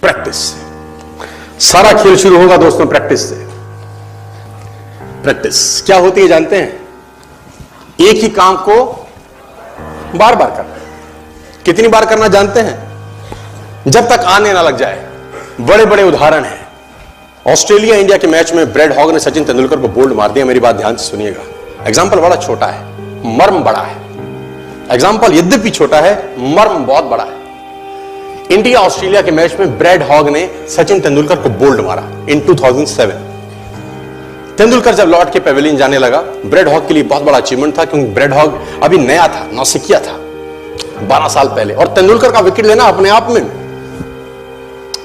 Practice से। सारा खेल शुरू होगा दोस्तों प्रैक्टिस से। प्रैक्टिस क्या होती है जानते हैं? एक ही काम को बार बार करना। कितनी बार करना जानते हैं? जब तक आने ना लग जाए। बड़े बड़े उदाहरण हैं। ऑस्ट्रेलिया इंडिया के मैच में ब्रेड हॉग ने सचिन तेंदुलकर को बोल्ड मार दिया। मेरी बात ध्यान से सुनिएगा। एग्जाम्पल बड़ा छोटा है, मर्म बड़ा है। एग्जाम्पल यद्यपि छोटा है, मर्म बहुत बड़ा है। इंडिया ऑस्ट्रेलिया के मैच में ब्रेड हॉग ने सचिन तेंदुलकर को बोल्ड मारा इन 2007। तेंदुलकर जब लौट के पेविलियन जाने लगा, ब्रेड हॉग के लिए बहुत बड़ा अचीवमेंट था, क्योंकि ब्रेड हॉग अभी नया था, नौसिखिया था 12 साल पहले, और तेंदुलकर का विकेट लेना अपने आप में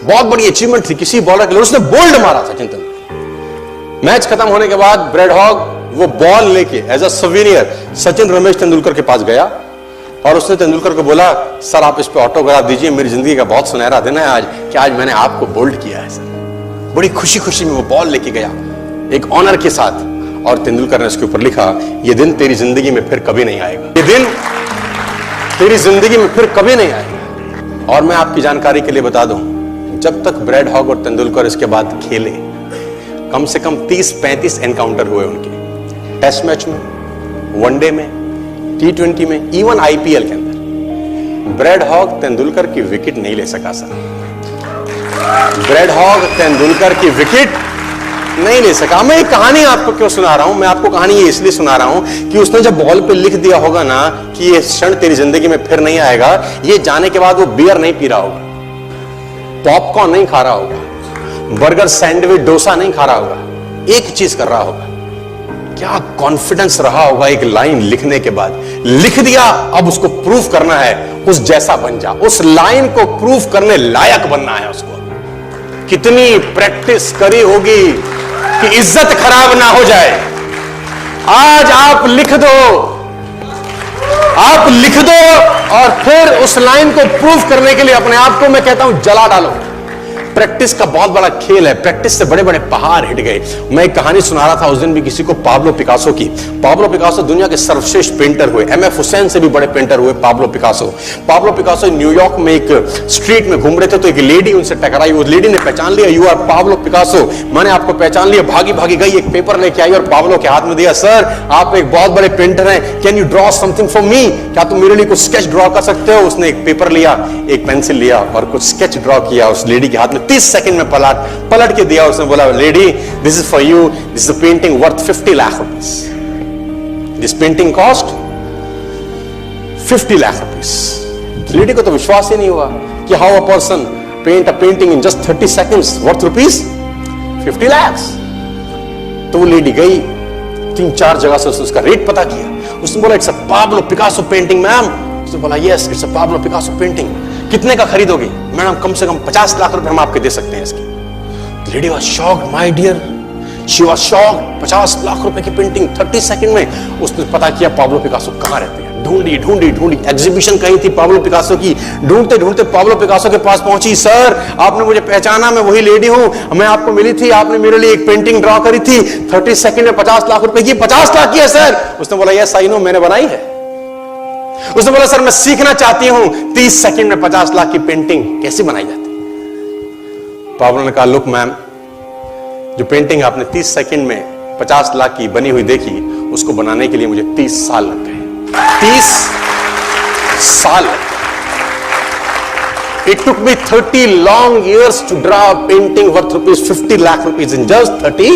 बहुत बड़ी अचीवमेंट थी किसी बॉलर के लिए। उसने बोल्ड मारा सचिन तेंदुलकर। मैच खत्म होने के बाद ब्रेड हॉग वो बॉल लेके as a souvenir Sachin Ramesh Tendulkar के पास गया और उसने तेंदुलकर को बोला, सर आप इस पे ऑटोग्राफ दीजिए, मेरी जिंदगी का बहुत सुनहरा दिन है आज कि आज मैंने आपको बोल्ड किया है सर। बड़ी खुशी खुशी में वो बॉल लेके गया एक ऑनर के साथ, और तेंदुलकर ने उसके ऊपर लिखा, ये दिन तेरी जिंदगी में फिर कभी नहीं आएगा, ये दिन तेरी जिंदगी में फिर कभी नहीं आएगा। और मैं आपकी जानकारी के लिए बता दूं, जब तक ब्रेड हॉग और तेंदुलकर इसके बाद खेले, कम से कम 30-35 एनकाउंटर हुए उनके, टेस्ट मैच में, वनडे में, T20 में, इवन IPL के अंदर। ब्रेड हॉग तेंदुलकर की विकेट नहीं ले सका सर। ब्रेड हॉग तेंदुलकर की विकेट नहीं ले सका। मैं एक कहानी आपको क्यों सुना रहा हूं? मैं आपको कहानी ये इसलिए सुना रहा हूं कि उसने जब बॉल पे लिख दिया होगा ना कि ये क्षण तेरी जिंदगी में फिर नहीं आएगा, ये जाने के बाद वो बियर नहीं पी रहा होगा, पॉपकॉर्न नहीं खा रहा होगा, बर्गर, सैंडविच, डोसा नहीं खा रहा होगा, एक चीज कर रहा होगा। क्या कॉन्फिडेंस रहा होगा एक लाइन लिखने के बाद। लिख दिया, अब उसको प्रूफ करना है, उस जैसा बन जा, उस लाइन को प्रूफ करने लायक बनना है उसको। कितनी प्रैक्टिस करी होगी कि इज्जत खराब ना हो जाए। आज आप लिख दो और फिर उस लाइन को प्रूफ करने के लिए अपने आप को मैं कहता हूं जला डालो। प्रैक्टिस का बहुत बड़ा खेल है। प्रैक्टिस से बड़े बड़े पहाड़ हिट गए। मैं एक कहानी सुना रहा था उस दिन भी किसी को, पाब्लो पिकासो की। पाब्लो पिकासो दुनिया के सर्वश्रेष्ठ पेंटर हुए। MF हुसैन से भी बड़े पेंटर हुए Pablo Picasso. Pablo Picasso New York में एक स्ट्रीट में घूम रहे थे तो एक लेडी उनसे टकराई। उस लेडी ने पहचान लिया, यू आर पाब्लो पिकासो, मैंने आपको पहचान लिया। भागी भागी गई, एक पेपर लेके आई और पाब्लो के हाथ में दिया। सर आप एक बहुत बड़े पेंटर हैं, can you draw something for me? क्या तुम मेरे लिए कुछ स्केच ड्रॉ कर सकते हो? उसने एक पेपर लिया, एक पेंसिल लिया और कुछ स्केच ड्रॉ किया उस लेडी के हाथ में। 30 सेकंड में पलट के दिया। उसने बोला, lady this is for you, this is a painting worth 50 lakh rupees. This painting cost 50 lakh rupees. Lady को तो विश्वास ही नहीं हुआ कि how a person paint a painting in just 30 seconds worth rupees 50 lakh. तो वो लेडी गई, 3-4 जगह से उसका रेट पता किया। उसने बोला, it's a Pablo Picasso painting ma'am. उसने बोला, yes it's a Pablo Picasso painting. कितने का खरीदोगे? मैडम कम से कम 50 लाख रुपए हम आपके दे सकते हैं इसकी। Lady was shocked, my dear, she was shocked. 50 lakh रुपए की पेंटिंग 30 सेकंड में। उसने पता किया पाब्लो पिकासो कहां रहते हैं। ढूंढी ढूंढी ढूंढी, एग्जीबिशन कहीं थी पाब्लो पिकासो की। ढूंढते ढूंढते पाब्लो पिकासो के पास पहुंची। सर आपने मुझे पहचाना, मैं वही लेडी हूं, मैं आपको मिली थी, आपने मेरे लिए एक पेंटिंग ड्रॉ करी थी 30 सेकंड में 50 लाख रुपए की। 50 लाख की है सर? उसने बोला, यस आई नो, मैंने बनाई है। उसने बोला, सर मैं सीखना चाहती हूं 30 सेकंड में 50 लाख की पेंटिंग कैसे बनाई जाती। पाब्लो ने कहा, लुक मैम, जो पेंटिंग आपने 30 सेकंड में 50 लाख की बनी हुई देखी, उसको बनाने के लिए मुझे 30 साल लग गए। 30 साल। It took me 30 long years to draw a painting worth rupees 50 lakh rupees in just 30।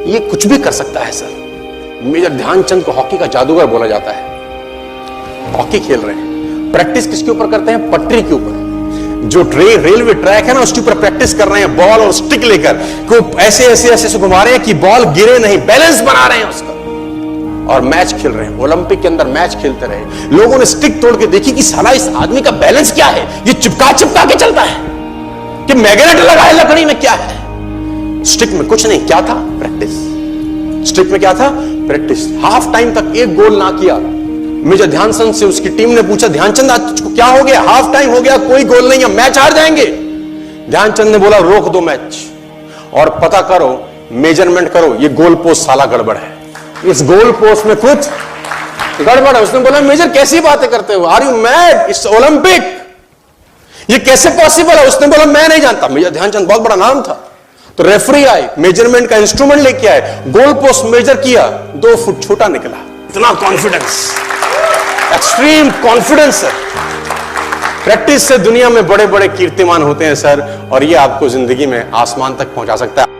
ये कुछ भी कर सकता है सर। मेजर ध्यानचंद को हॉकी का जादूगर बोला जाता है। हॉकी खेल रहे हैं, प्रैक्टिस किसके ऊपर करते हैं? पटरी के ऊपर। जो रेलवे ट्रैक है ना, उसके ऊपर प्रैक्टिस कर रहे हैं, बॉल और स्टिक लेकर को ऐसे ऐसे ऐसे घुमा रहे हैं कि बॉल गिरे नहीं, बैलेंस बना रहे हैं उसका, और मैच खेल रहे हैं। ओलंपिक के अंदर मैच खेलते रहे। लोगों ने स्टिक तोड़ के देखी कि साला इस आदमी का बैलेंस क्या है, ये चिपका चिपका के चलता है कि मैग्नेट लगा है लकड़ी में, क्या है? स्टिक में कुछ नहीं, क्या था? प्रैक्टिस। स्टिक में क्या था? प्रैक्टिस। हाफ टाइम तक एक गोल ना किया। मेजर ध्यानचंद से उसकी टीम ने पूछा, ध्यानचंद आज क्या हो गया? हाफ टाइम हो गया, कोई गोल नहीं है, मैच हार जाएंगे। ध्यानचंद ने बोला, रोक दो मैच और पता करो, मेजरमेंट करो, ये गोल पोस्ट साला गड़बड़ है, इस गोल पोस्ट में कुछ गड़बड़ है। उसने बोला, मेजर कैसी बातें करते हो? Are you mad? It's Olympic. ये कैसे पॉसिबल है? उसने बोला मैं नहीं जानता। मेजर ध्यानचंद बहुत बड़ा नाम था। तो रेफरी आए, मेजरमेंट का इंस्ट्रूमेंट लेके आए, गोल पोस्ट मेजर किया, 2 फुट छोटा निकला। इतना कॉन्फिडेंस, एक्सट्रीम कॉन्फिडेंस है। प्रैक्टिस से दुनिया में बड़े बड़े कीर्तिमान होते हैं सर, और ये आपको जिंदगी में आसमान तक पहुंचा सकता है।